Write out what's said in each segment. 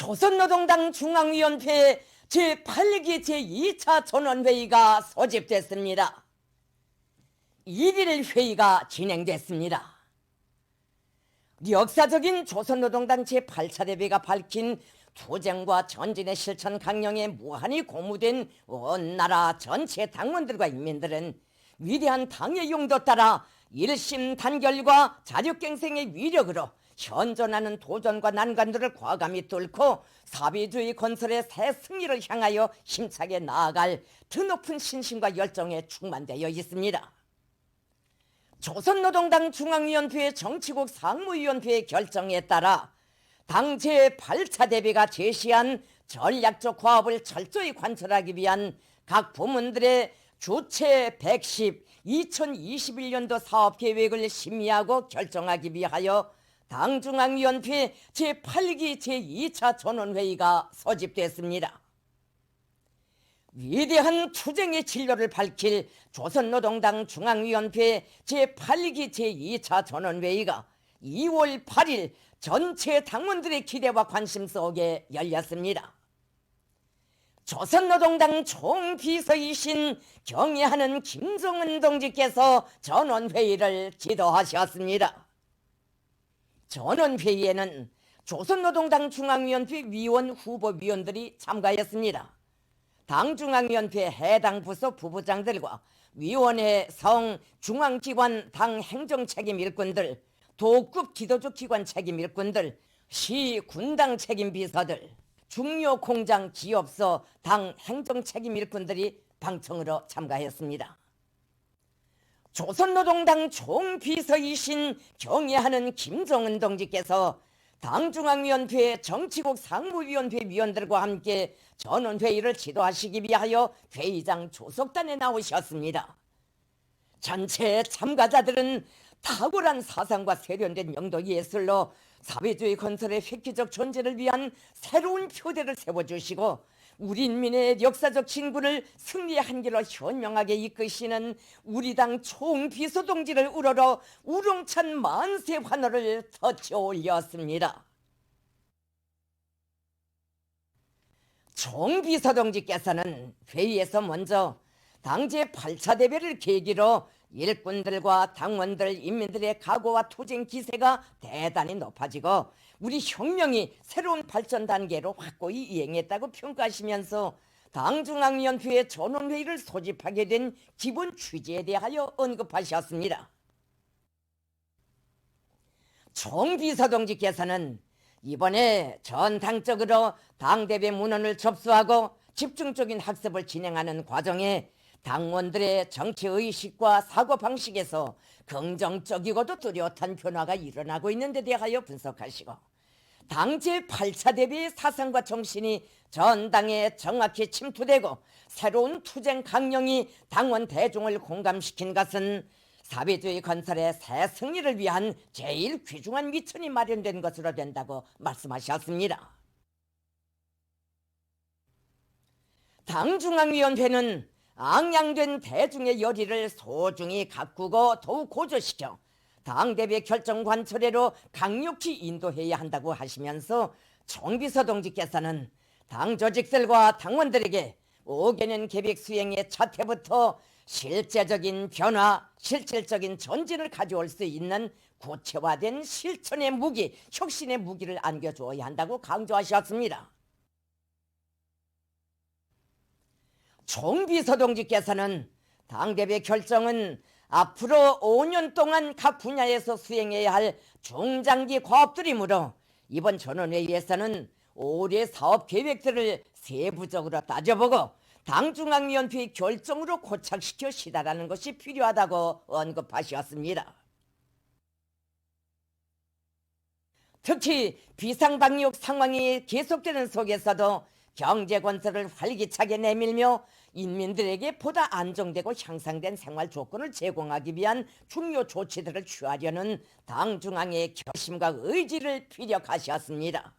조선노동당 중앙위원회 제8기 제2차 전원회의가 소집됐습니다. 1일 회의가 진행됐습니다. 역사적인 조선노동당 제8차 대회가 밝힌 투쟁과 전진의 실천 강령에 무한히 고무된 온 나라 전체 당원들과 인민들은 위대한 당의 용도 따라 일심단결과 자력갱생의 위력으로 현존하는 도전과 난관들을 과감히 뚫고 사회주의 건설의 새 승리를 향하여 힘차게 나아갈 드높은 신심과 열정에 충만되어 있습니다. 조선노동당 중앙위원회 정치국 상무위원회의 결정에 따라 당 제8차 대회가 제시한 전략적 과업을 철저히 관철하기 위한 각 부문들의 주체 110 2021년도 사업계획을 심의하고 결정하기 위하여 당 중앙위원회 제8기 제2차 전원회의가 소집됐습니다. 위대한 투쟁의 진로를 밝힐 조선노동당 중앙위원회 제8기 제2차 전원회의가 2월 8일 전체 당원들의 기대와 관심 속에 열렸습니다. 조선노동당 총비서이신 경애하는 김정은 동지께서 전원회의를 지도하셨습니다. 전원회의에는 조선노동당 중앙위원회 위원 후보위원들이 참가했습니다. 당 중앙위원회 해당 부서 부부장들과 위원회 성 중앙기관 당 행정책임 일꾼들, 도급 기도적 기관 책임 일꾼들, 시 군당 책임 비서들, 중요 공장 기업소 당 행정책임 일꾼들이 방청으로 참가했습니다. 조선노동당 총비서이신 경애하는 김정은 동지께서 당 중앙위원회 정치국 상무위원회 위원들과 함께 전원회의를 지도하시기 위하여 회의장 조석단에 나오셨습니다. 전체 참가자들은 탁월한 사상과 세련된 영도 예술로 사회주의 건설의 획기적 존재를 위한 새로운 표대를 세워주시고 우리 인민의 역사적 진군을 승리의 한길로 현명하게 이끄시는 우리 당 총비서 동지를 우러러 우렁찬 만세 환호를 터쳐 올렸습니다. 총비서 동지께서는 회의에서 먼저 당 제8차 대회를 계기로 일꾼들과 당원들, 인민들의 각오와 투쟁 기세가 대단히 높아지고 우리 혁명이 새로운 발전 단계로 확고히 이행했다고 평가하시면서 당 중앙위원회의 전원회의를 소집하게 된 기본 취지에 대하여 언급하셨습니다. 총비서 동지께서는 이번에 전당적으로 당대회 문헌을 접수하고 집중적인 학습을 진행하는 과정에 당원들의 정치의식과 사고방식에서 긍정적이고도 뚜렷한 변화가 일어나고 있는 데 대하여 분석하시고 당 제8차 대회의 사상과 정신이 전당에 정확히 침투되고 새로운 투쟁 강령이 당원 대중을 공감시킨 것은 사회주의 건설의 새 승리를 위한 제일 귀중한 미천이 마련된 것으로 된다고 말씀하셨습니다. 당 중앙위원회는 앙양된 대중의 열의를 소중히 가꾸고 더욱 고조시켜 당대회 결정 관철회로 강력히 인도해야 한다고 하시면서 총비서 동지께서는 당 조직들과 당원들에게 5개년 계획 수행의 첫 해부터 실제적인 변화, 실질적인 전진을 가져올 수 있는 구체화된 실천의 무기, 혁신의 무기를 안겨주어야 한다고 강조하셨습니다. 총비서 동지께서는 당대회 결정은 앞으로 5년 동안 각 분야에서 수행해야 할 중장기 과업들이므로 이번 전원회의에서는 올해 사업 계획들을 세부적으로 따져보고 당 중앙위원회의 결정으로 고착시켜 시달하는 것이 필요하다고 언급하셨습니다. 특히 비상방역 상황이 계속되는 속에서도 경제건설을 활기차게 내밀며 인민들에게 보다 안정되고 향상된 생활 조건을 제공하기 위한 중요 조치들을 취하려는 당 중앙의 결심과 의지를 피력하셨습니다.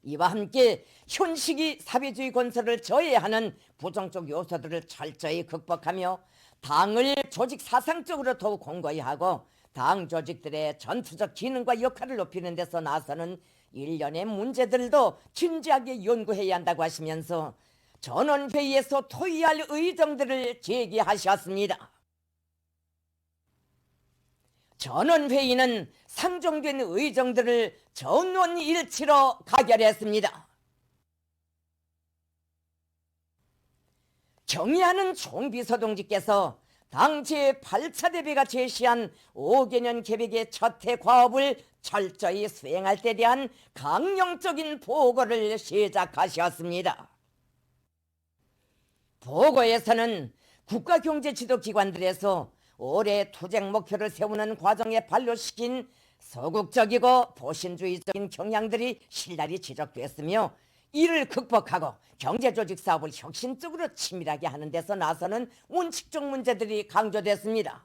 이와 함께 현 시기 사회주의 건설을 저해하는 부정적 요소들을 철저히 극복하며 당을 조직 사상적으로 더욱 공고히 하고 당 조직들의 전투적 기능과 역할을 높이는 데서 나서는 일련의 문제들도 진지하게 연구해야 한다고 하시면서 전원회의에서 토의할 의정들을 제기하셨습니다. 전원회의는 상정된 의정들을 전원일치로 가결했습니다. 경의하는 총비서동지께서 당 제8차 대회가 제시한 5개년 계획의 첫해 과업을 철저히 수행할 때 대한 강령적인 보고를 시작하셨습니다. 보고에서는 국가경제지도기관들에서 올해 투쟁 목표를 세우는 과정에 반려시킨 서국적이고 보신주의적인 경향들이 신랄히 지적됐으며 이를 극복하고 경제조직 사업을 혁신적으로 치밀하게 하는 데서 나서는 원칙적 문제들이 강조됐습니다.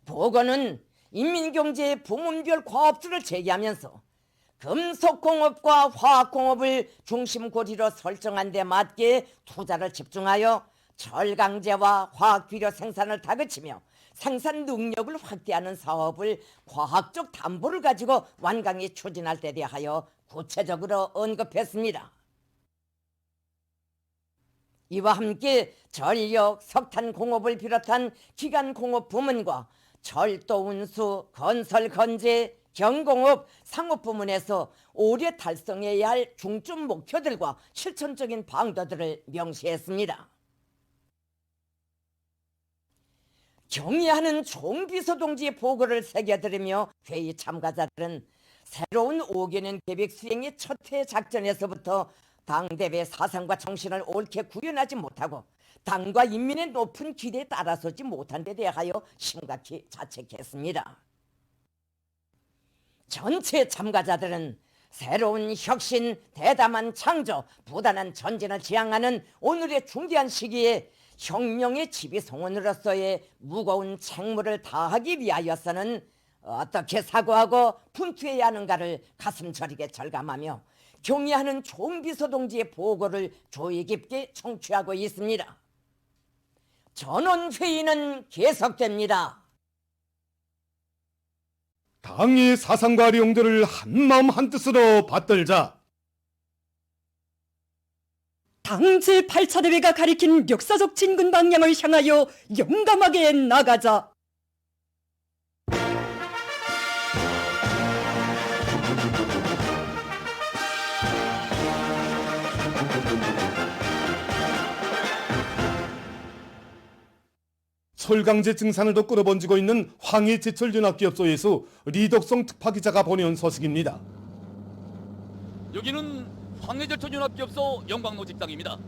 보고는 인민경제의 부문별 과업들을 제기하면서 금속공업과 화학공업을 중심 고리로 설정한 데 맞게 투자를 집중하여 철강제와 화학비료 생산을 다그치며 생산 능력을 확대하는 사업을 과학적 담보를 가지고 완강히 추진할 데 대하여 구체적으로 언급했습니다. 이와 함께 전력, 석탄 공업을 비롯한 기간 공업 부문과 철도 운수, 건설 건재, 경공업, 상업 부문에서 올해 달성해야 할 중점 목표들과 실천적인 방도들을 명시했습니다. 경의하는 총비서동지의 보고를 새겨들으며 회의 참가자들은 새로운 5개년 계획 수행의 첫해 작전에서부터 당대회 사상과 정신을 옳게 구현하지 못하고 당과 인민의 높은 기대에 따라서지 못한 데 대하여 심각히 자책했습니다. 전체 참가자들은 새로운 혁신, 대담한 창조, 부단한 전진을 지향하는 오늘의 중대한 시기에 혁명의 지비송원으로서의 무거운 책무를 다하기 위하여서는 어떻게 사고하고 분투해야 하는가를 가슴 저리게 절감하며 경의하는 총비서동지의 보고를 조의 깊게 청취하고 있습니다. 전원회의는 계속됩니다. 당의 사상과 내용들을 한마음 한뜻으로 받들자. 당 제8차 대회가 가리킨 역사적 진군 방향을 향하여 용감하게 나가자. 철강제 증산을 더 끌어번지고 있는 황해제철연합기업소에서 리덕성 특파기자가 보내온 소식입니다. 여기는 황해제철연합기업소 영광로 직장입니다.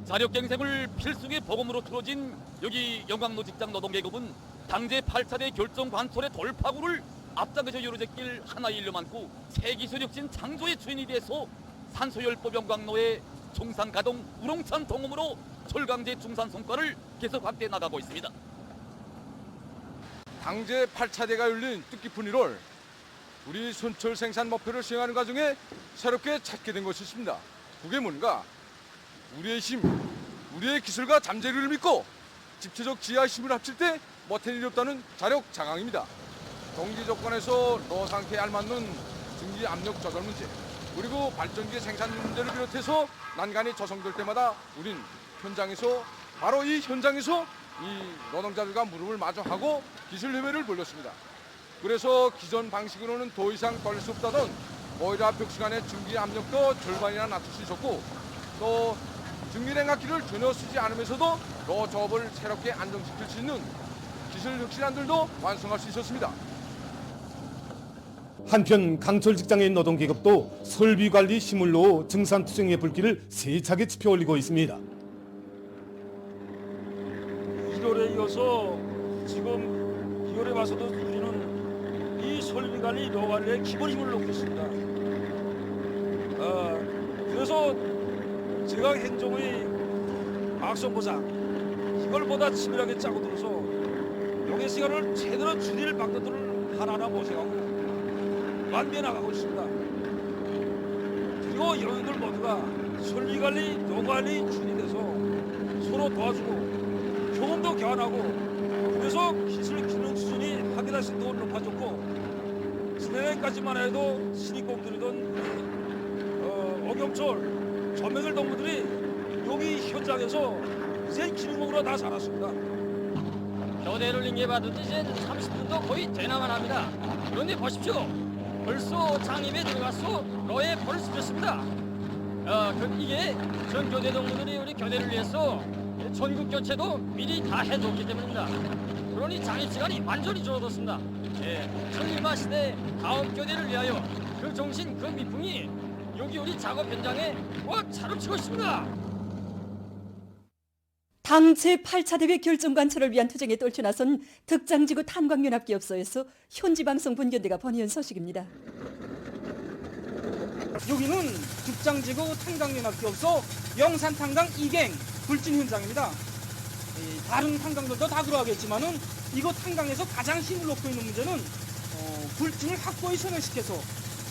자력갱생을 필승의 보검으로 틀어진 여기 영광로 직장 노동계급은 당제 8차대 결정 관솔의 돌파구를 앞장에서 열어제길 하나의 일로 많고 세기술혁신 창조의 주인이 돼서 산소열법 영광로의 중산가동 우롱찬 동음으로 철강제 중산 성과를 계속 확대해 나가고 있습니다. 당제 8차대가 열린 뜻깊은 1월, 우리 순철 생산 목표를 수행하는 과정에 새롭게 찾게 된 것이 있습니다. 그게 뭔가? 우리의 힘, 우리의 기술과 잠재력을 믿고 집체적 지혜와 힘을 합칠 때 못할 일이 없다는 자력 자강입니다. 동기 조건에서 노 상태에 알맞는 증기 압력 조절 문제, 그리고 발전기 생산 문제를 비롯해서 난간이 조성될 때마다 우린 현장에서 바로 이 현장에서 이 노동자들과 무릎을 마주하고 기술 협회를 벌였습니다. 그래서 기존 방식으로는 더 이상 벌릴 수 없다던 오히려 벽시간의 증기 압력도 절반이나 낮출 수 있었고, 또 증기냉각기를 전혀 쓰지 않으면서도 노 조업을 새롭게 안정시킬 수 있는 기술 혁신안들도 완성할 수 있었습니다. 한편 강철 직장의 노동계급도 설비관리 시물로 증산투쟁의 불길을 세차게 지펴올리고 있습니다. 1월에 이어서 지금 2월에 와서도 우리는 이 설비관리, 노관리에 기본 힘을 놓고 있습니다. 그래서 제가 행정의 악성보상 이걸 보다 치밀하게 짜고 들어서 용의 시간을 제대로 줄일 방법들을 하나하나 모색하고 만들어 나가고 있습니다. 그리고 여러분들 모두가 설비관리, 노관리 준이 돼서 서로 도와주고 경험도 교환하고 계속 기술 기능 수준이 확인하신 더 높아졌고 지난해까지만 해도 신입공들이던 어경철 전맹을 동무들이 여기 현장에서 이제 기능으로 다 자랐습니다. 교대를 인계받은 이제 30분도 거의 되나만 합니다. 그런데 보십시오. 벌써 장입에 들어가서 로에 벌을 습혔습니다. 이게 전 교대 동무들이 우리 교대를 위해서 전국 교체도 미리 다 해줬기 때문입니다. 그러니 장입 시간이 완전히 줄어들었습니다. 설마 시대 다음 교대를 위하여 그 정신 그 미풍이 여기 우리 작업 현장에 꽉 차lum치고 있습니다. 당 제8차 대회 결정 관철을 위한 투쟁에 떨쳐나선 득장지구 탄광연합기업소에서 현지방송 분견대가 보내온 소식입니다. 여기는 득장지구 탄광연합기업소 영산탄광 2갱 불진 현장입니다. 다른 탄광들도 다 그러하겠지만은 이곳 탄광에서 가장 힘을 놓고 있는 문제는 불진을 확고히 선회시켜서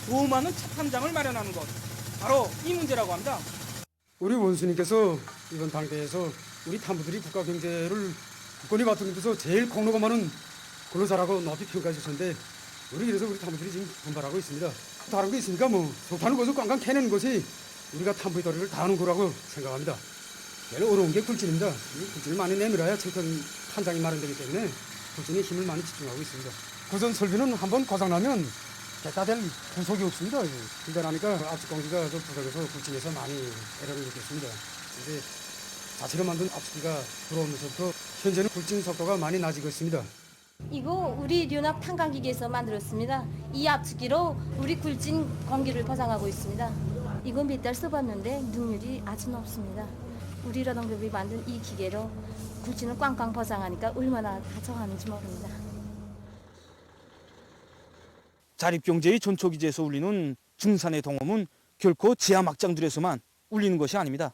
더 많은 차탄장을 마련하는 것, 바로 이 문제라고 합니다. 우리 원수님께서 이번 당대에서 우리 탐부들이 국가 경제를 국권이 맡은 데서 제일 공로가 많은 근로자라고 높이 평가해 주셨는데 그래서 우리 탐부들이 지금 분발하고 있습니다. 다른 게 있으니까 속하는 것을 꽝꽝 캐내는 것이 우리가 탐부의 도리를 다하는 거라고 생각합니다. 제일 어려운 게 굴진입니다. 이 굴진을 많이 내밀어야 철권 탄장이 마련되기 때문에 굴진에 힘을 많이 집중하고 있습니다. 구전 설비는 한번 고장나면 개따될 구속이 없습니다. 일단하니까 압축 공기가 좀 부족해서 굴진에서 많이 애로를 느꼈습니다. 근데 자체로 만든 압축기가 들어오면서부터 현재는 굴진 속도가 많이 낮아지고 있습니다. 이거 우리 연합 탄광기계에서 만들었습니다. 이 압축기로 우리 굴진 공기를 보장하고 있습니다. 이거 몇 달 써봤는데 능률이 아주 높습니다. 우리 노동법이 만든 이 기계로 굴진을 꽝꽝 보장하니까 얼마나 다정하는지 모릅니다. 자립경제의 전초기지에서 울리는 중산의 동음은 결코 지하 막장들에서만 울리는 것이 아닙니다.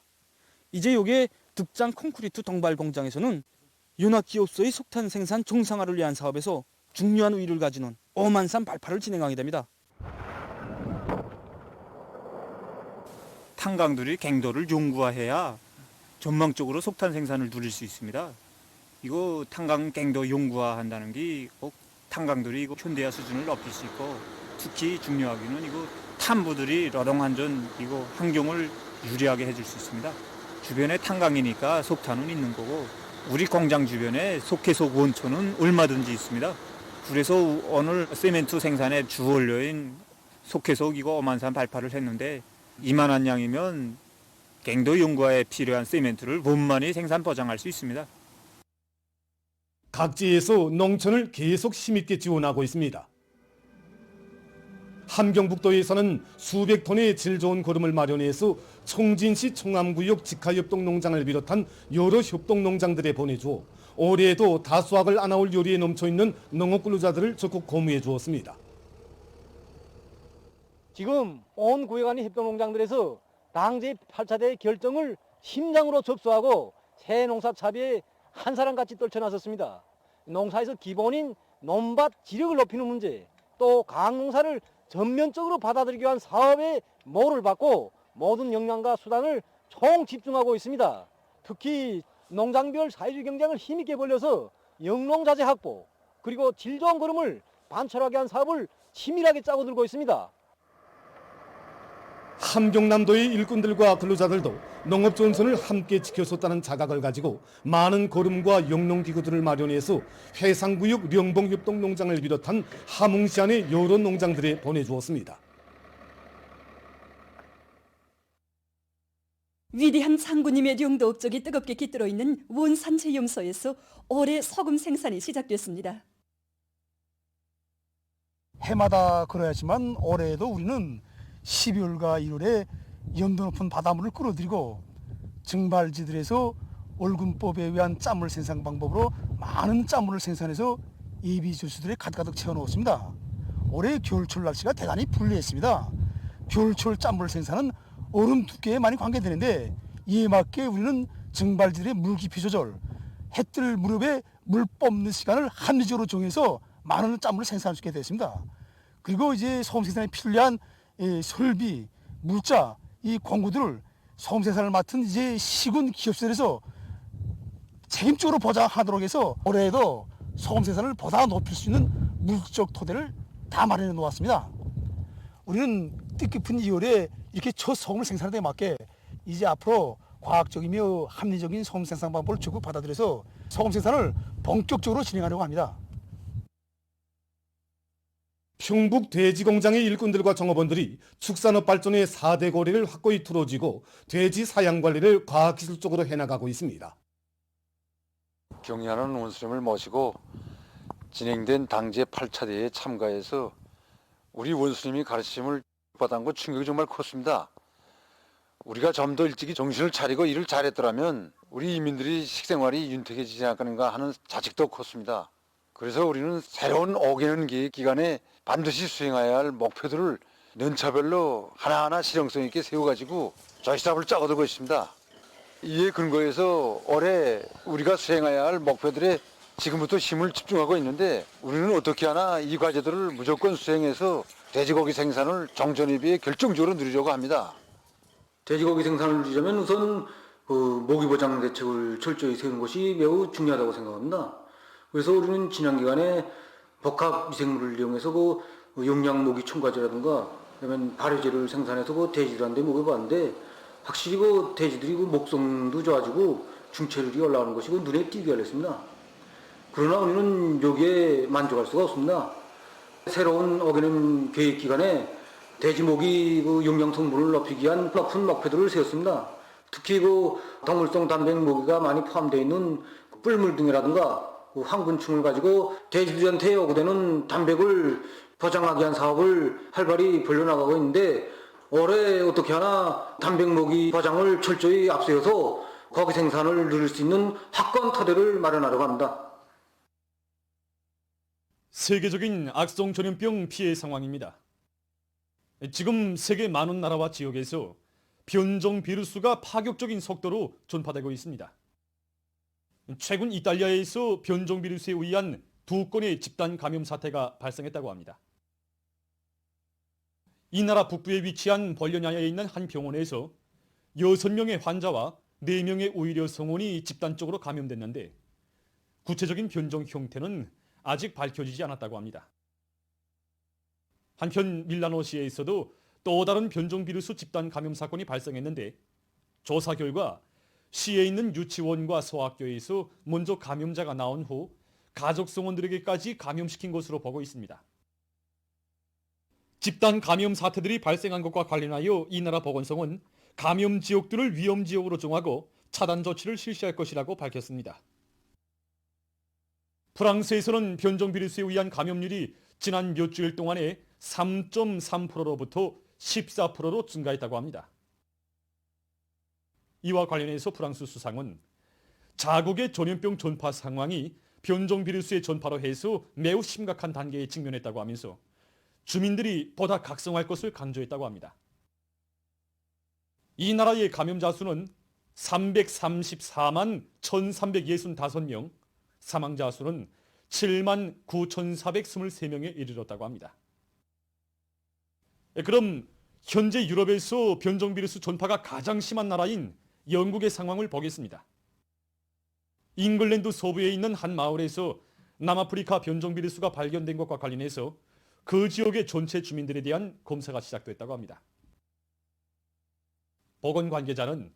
이제 요게 득장 콘크리트 동발 공장에서는 연합기업소의 석탄 생산 정상화를 위한 사업에서 중요한 의의를 가지는 어만산 발파를 진행하게 됩니다. 탄광들이 갱도를 용구화해야 전망적으로 석탄 생산을 누릴 수 있습니다. 이거 탄광 갱도 용구화한다는 게 탄광들이 이거 현대화 수준을 높일 수 있고 특히 중요하기는 이거 탐부들이 노동안전 이거 환경을 유리하게 해줄 수 있습니다. 주변에 탄광이니까 석탄은 있는 거고 우리 공장 주변에 석회석 원천은 얼마든지 있습니다. 그래서 오늘 세멘트 생산의 주원료인 석회석 이거 어만산 발파를 했는데 이만한 양이면 갱도 연구화에 필요한 세멘트를 원만히 생산 보장할 수 있습니다. 각지에서 농촌을 계속 힘있게 지원하고 있습니다. 함경북도에서는 수백 톤의 질 좋은 거름을 마련해서 청진시 청암구역 직하협동농장을 비롯한 여러 협동농장들에 보내주어 올해에도 다수확을 안아올 요리에 넘쳐있는 농업근로자들을 적극 고무해 주었습니다. 지금 온 구역 안의 협동농장들에서 당 제8차 대회 결정을 심장으로 접수하고 새 농사 차비에 한 사람같이 떨쳐나섰습니다. 농사에서 기본인 논밭 지력을 높이는 문제, 또 강농사를 전면적으로 받아들이기 위한 사업의 모를 받고 모든 역량과 수단을 총 집중하고 있습니다. 특히 농장별 사회주의 경쟁을 힘있게 벌려서 영농자재 확보, 그리고 질 좋은 거름을 반철하게 한 사업을 치밀하게 짜고 들고 있습니다. 함경남도의 일꾼들과 근로자들도 농업 전선을 함께 지켜섰다는 자각을 가지고 많은 거름과 영농기구들을 마련해서 해상구역 령봉협동농장을 비롯한 함흥시 안의 여러 농장들에 보내주었습니다. 위대한 상구님의 영도 업적이 뜨겁게 깃들어 있는 원산체염소에서 올해 소금 생산이 시작됐습니다. 해마다 그래야지만 올해에도 우리는 12월과 1월에 염도 높은 바닷물을 끌어들이고 증발지들에서 월금법에 의한 짠물 생산 방법으로 많은 짠물을 생산해서 예비조수들에 가득가득 채워놓았습니다. 올해 겨울철 날씨가 대단히 불리했습니다. 겨울철 짠물 생산은 얼음 두께에 많이 관계되는데 이에 맞게 우리는 증발지들의 물 깊이 조절, 해뜰 무렵에 물 뽑는 시간을 합리적으로 정해서 많은 짠물을 생산할 수 있게 됐습니다. 그리고 이제 소금 생산에 필요한 설비, 물자, 이 공구들을 소금 생산을 맡은 이제 시군 기업들에서 책임적으로 보장하도록 해서 올해에도 소금 생산을 보다 높일 수 있는 물적 토대를 다 마련해 놓았습니다. 우리는 뜻깊은 2월에 이렇게 첫 소금을 생산하는 데 맞게 이제 앞으로 과학적이며 합리적인 소금 생산 방법을 적극 받아들여서 소금 생산을 본격적으로 진행하려고 합니다. 평북 돼지공장의 일꾼들과 종업원들이 축산업 발전의 4대 고리를 확고히 틀어쥐고 돼지 사양 관리를 과학기술적으로 해나가고 있습니다. 경의하는 원수님을 모시고 진행된 당제 8차 대회에 참가해서 우리 원수님이 가르침을 받은 것 충격이 정말 컸습니다. 우리가 좀 더 일찍이 정신을 차리고 일을 잘했더라면 우리 이민들이 식생활이 윤택해지지 않을까 하는 자책도 컸습니다. 그래서 우리는 새로운 5개년 계획 기간에 반드시 수행해야 할 목표들을 연차별로 하나하나 실용성 있게 세워가지고 저시답을 짜고들고 있습니다. 이에 근거해서 올해 우리가 수행해야 할 목표들에 지금부터 힘을 집중하고 있는데 우리는 어떻게 하나 이 과제들을 무조건 수행해서 돼지고기 생산을 정전에 비해 결정적으로 늘리려고 합니다. 돼지고기 생산을 늘리려면 우선 모기 보장 대책을 철저히 세우는 것이 매우 중요하다고 생각합니다. 그래서 우리는 지난 기간에 복합 미생물을 이용해서 용량 모기 첨가제라든가 그다음에 발효제를 생산해서 돼지들한테 먹여봤는데 확실히 돼지들이 목성도 좋아지고 중체율이 올라가는 것이 눈에 띄게 알렸습니다. 그러나 우리는 여기에 만족할 수가 없습니다. 새로운 5개년 계획 기간에 돼지모기 용량 성분을 높이기 위한 높은 목표들을 세웠습니다. 특히 동물성 단백 모기가 많이 포함되어 있는 뿔물등이라든가 황근충을 가지고 돼지들한테 요구되는 단백을 보장하기 위한 사업을 활발히 벌려나가고 있는데 올해 어떻게 하나 단백 모기 보장을 철저히 앞세워서 고기 생산을 늘릴 수 있는 확고한 토대를 마련하려고 합니다. 세계적인 악성 전염병 피해 상황입니다. 지금 세계 많은 나라와 지역에서 변종 비루스가 파격적인 속도로 전파되고 있습니다. 최근 이탈리아에서 변종 비루스에 의한 2건의 집단 감염 사태가 발생했다고 합니다. 이 나라 북부에 위치한 볼로냐에 있는 한 병원에서 6명의 환자와 4명의 의료 성원이 집단적으로 감염됐는데 구체적인 변종 형태는 아직 밝혀지지 않았다고 합니다. 한편 밀라노시에서도 또 다른 변종 비루스 집단 감염 사건이 발생했는데 조사 결과 시에 있는 유치원과 소학교에서 먼저 감염자가 나온 후 가족 성원들에게까지 감염시킨 것으로 보고 있습니다. 집단 감염 사태들이 발생한 것과 관련하여 이 나라 보건성은 감염 지역들을 위험 지역으로 정하고 차단 조치를 실시할 것이라고 밝혔습니다. 프랑스에서는 변종 비루스에 의한 감염률이 지난 몇 주일 동안에 3.3%로부터 14%로 증가했다고 합니다. 이와 관련해서 프랑스 수상은 자국의 전염병 전파 상황이 변종 비루스의 전파로 해서 매우 심각한 단계에 직면했다고 하면서 주민들이 보다 각성할 것을 강조했다고 합니다. 이 나라의 감염자 수는 334만 1,365명, 사망자 수는 7만 9,423명에 이르렀다고 합니다. 그럼 현재 유럽에서 변종 비루스 전파가 가장 심한 나라인 영국의 상황을 보겠습니다. 잉글랜드 서부에 있는 한 마을에서 남아프리카 변종 비루스가 발견된 것과 관련해서 그 지역의 전체 주민들에 대한 검사가 시작됐다고 합니다. 보건 관계자는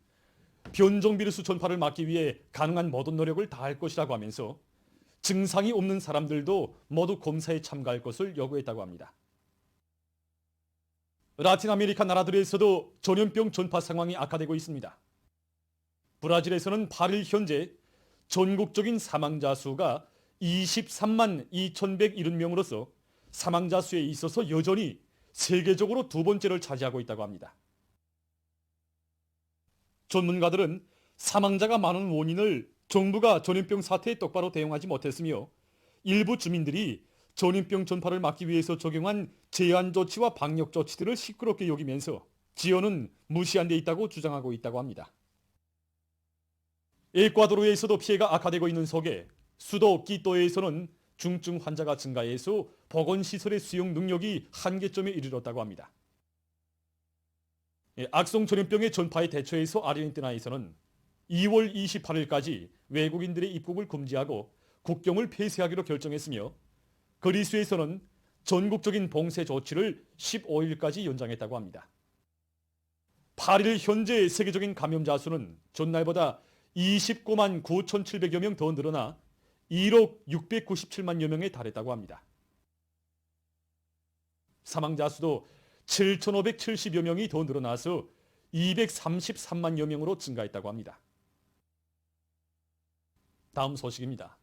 변종 비루스 전파를 막기 위해 가능한 모든 노력을 다할 것이라고 하면서 증상이 없는 사람들도 모두 검사에 참가할 것을 요구했다고 합니다. 라틴 아메리카 나라들에서도 전염병 전파 상황이 악화되고 있습니다. 브라질에서는 8일 현재 전국적인 사망자 수가 23만 2,170명으로서 사망자 수에 있어서 여전히 세계적으로 두 번째를 차지하고 있다고 합니다. 전문가들은 사망자가 많은 원인을 정부가 전염병 사태에 똑바로 대응하지 못했으며 일부 주민들이 전염병 전파를 막기 위해서 적용한 제한 조치와 방역 조치들을 시끄럽게 여기면서 지연은 무시한 데 있다고 주장하고 있다고 합니다. 에콰도르에서도 피해가 악화되고 있는 속에 수도 끼또에서는 중증 환자가 증가해서 보건시설의 수용 능력이 한계점에 이르렀다고 합니다. 악성 전염병의 전파에 대처해서 아르헨티나에서는 2월 28일까지 외국인들의 입국을 금지하고 국경을 폐쇄하기로 결정했으며 그리스에서는 전국적인 봉쇄 조치를 15일까지 연장했다고 합니다. 8일 현재 세계적인 감염자 수는 전날보다 29만 9,700여 명 더 늘어나 1억 697만여 명에 달했다고 합니다. 사망자 수도 7,570여 명이 더 늘어나서 233만여 명으로 증가했다고 합니다. 다음 소식입니다.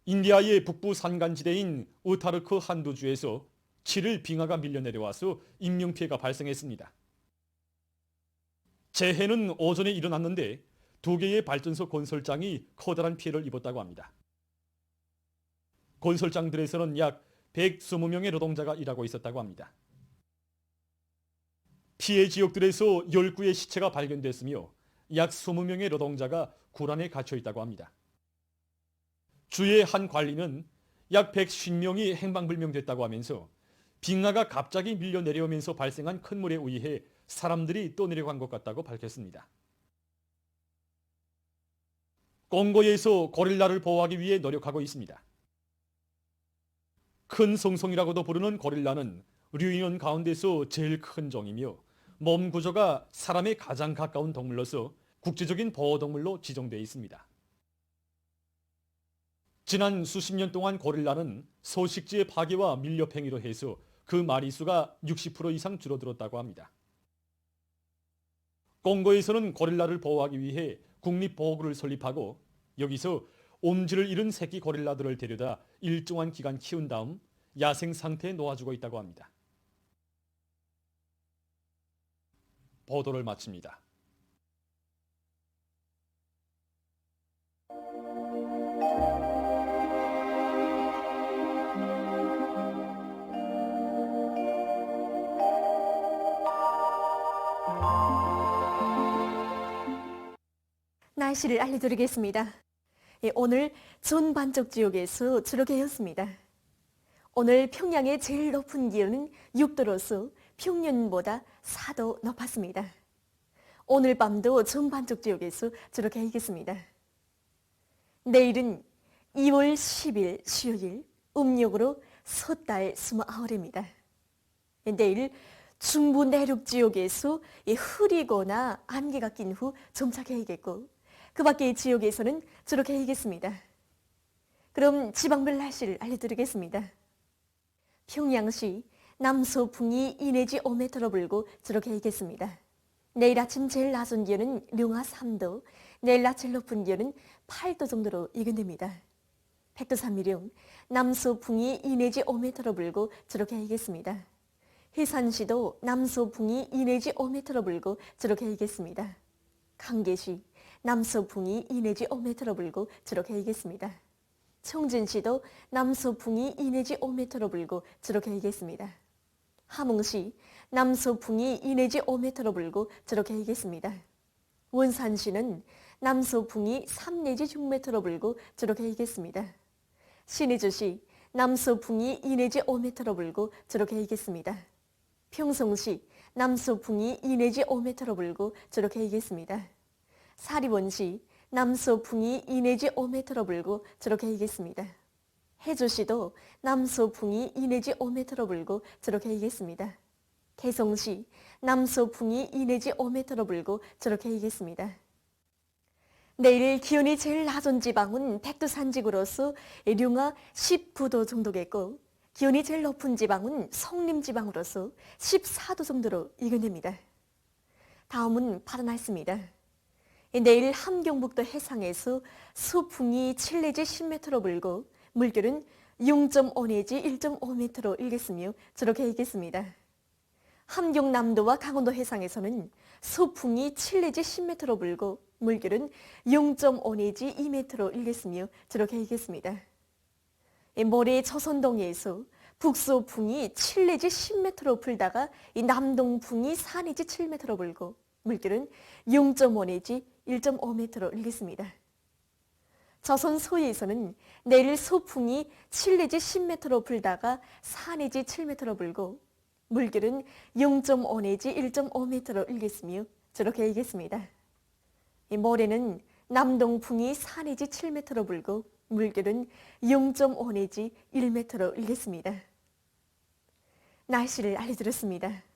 인디아의 북부 산간지대인 우타르크 한두 주에서 7일 빙하가 밀려 내려와서 인명피해가 발생했습니다. 재해는 오전에 일어났는데 2개의 발전소 건설장이 커다란 피해를 입었다고 합니다. 건설장들에서는 약 120명의 노동자가 일하고 있었다고 합니다. 피해 지역들에서 10구의 시체가 발견됐으며 약 20명의 노동자가 굴 안에 갇혀 있다고 합니다. 주의 한 관리는 약 150명이 행방불명됐다고 하면서 빙하가 갑자기 밀려 내려오면서 발생한 큰 물에 의해 사람들이 떠내려간 것 같다고 밝혔습니다. 콩고에서 고릴라를 보호하기 위해 노력하고 있습니다. 큰 송송이라고도 부르는 고릴라는 류인원 가운데서 제일 큰 종이며 몸 구조가 사람에 가장 가까운 동물로서 국제적인 보호동물로 지정되어 있습니다. 지난 수십 년 동안 고릴라는 서식지의 파괴와 밀렵행위로 해서 그 마리수가 60% 이상 줄어들었다고 합니다. 콩고에서는 고릴라를 보호하기 위해 국립보호구를 설립하고 여기서 옴지를 잃은 새끼 고릴라들을 데려다 일정한 기간 키운 다음 야생 상태에 놓아주고 있다고 합니다. 보도를 마칩니다. 날씨를 알려드리겠습니다. 오늘 전 반쪽 지역에서 주로 개였습니다. 오늘 평양의 제일 높은 기온은 6도로서 평년보다 4도 높았습니다. 오늘 밤도 전 반쪽 지역에서 주로 개이겠습니다. 내일은 2월 10일 수요일 음력으로 섣달 29일입니다. 내일 중부 내륙 지역에서 흐리거나 안개가 낀 후 점차 개이겠고 그 밖의 지역에서는 주로 개이겠습니다. 그럼 지방별 날씨를 알려드리겠습니다. 평양시 남서풍이 2 내지 5m로 불고 주로 개이겠습니다. 내일 아침 제일 낮은 기온은 령하 3도, 내일 낮 제일 높은 기온은 8도 정도로 예견됩니다. 백두산미령 남서풍이 2 내지 5m로 불고 주로 개이겠습니다. 해산시도 남서풍이 2 내지 5m로 불고 주로 개이겠습니다. 강계시 남서풍이 2 내지 5m로 불고 주로 개이겠습니다. 청진시도 남서풍이 2 내지 5m로 불고 주로 개이겠습니다. 함흥시 남서풍이 2 내지 5m로 불고 주로 개이겠습니다. 원산시는 남서풍이 3 내지 6m로 불고 주로 개이겠습니다. 신의주시 남서풍이 2 내지 5m로 불고 주로 개이겠습니다. 평성시 남서풍이 2 내지 5m로 불고 주로 개이겠습니다. 사리원시 남서풍이 2 내지 5m로 불고 주로 개이겠습니다. 해주시도 남서풍이 2 내지 5m로 불고 주로 개이겠습니다. 개성시 남서풍이 2 내지 5m로 불고 주로 개이겠습니다. 내일 기온이 제일 낮은 지방은 백두산지구로서 령하 19도 정도겠고 기온이 제일 높은 지방은 성림지방으로서 14도 정도로 예견됩니다. 다음은 바다 날씨입니다. 내일 함경북도 해상에서 소풍이 7 내지 10m로 불고 물결은 0.5 내지 1.5m로 일겠으며 주로 개이겠습니다. 함경남도와 강원도 해상에서는 소풍이 7 내지 10m로 불고 물결은 0.5 내지 2m로 일겠으며 주로 개이겠습니다. 모레 조선동해에서 북소풍이 7 내지 10m로 불다가 남동풍이 4 내지 7m로 불고 물결은 0.5 내지 1.5m로 일겠습니다. 조선 서해에서는 내일 소풍이 7 내지 10m로 불다가 4 내지 7m로 불고 물결은 0.5 내지 1.5m로 일겠으며 주로 개이겠습니다. 모레는 남동풍이 4 내지 7m로 불고 물결은 0.5 내지 1m로 일겠습니다. 날씨를 알려드렸습니다.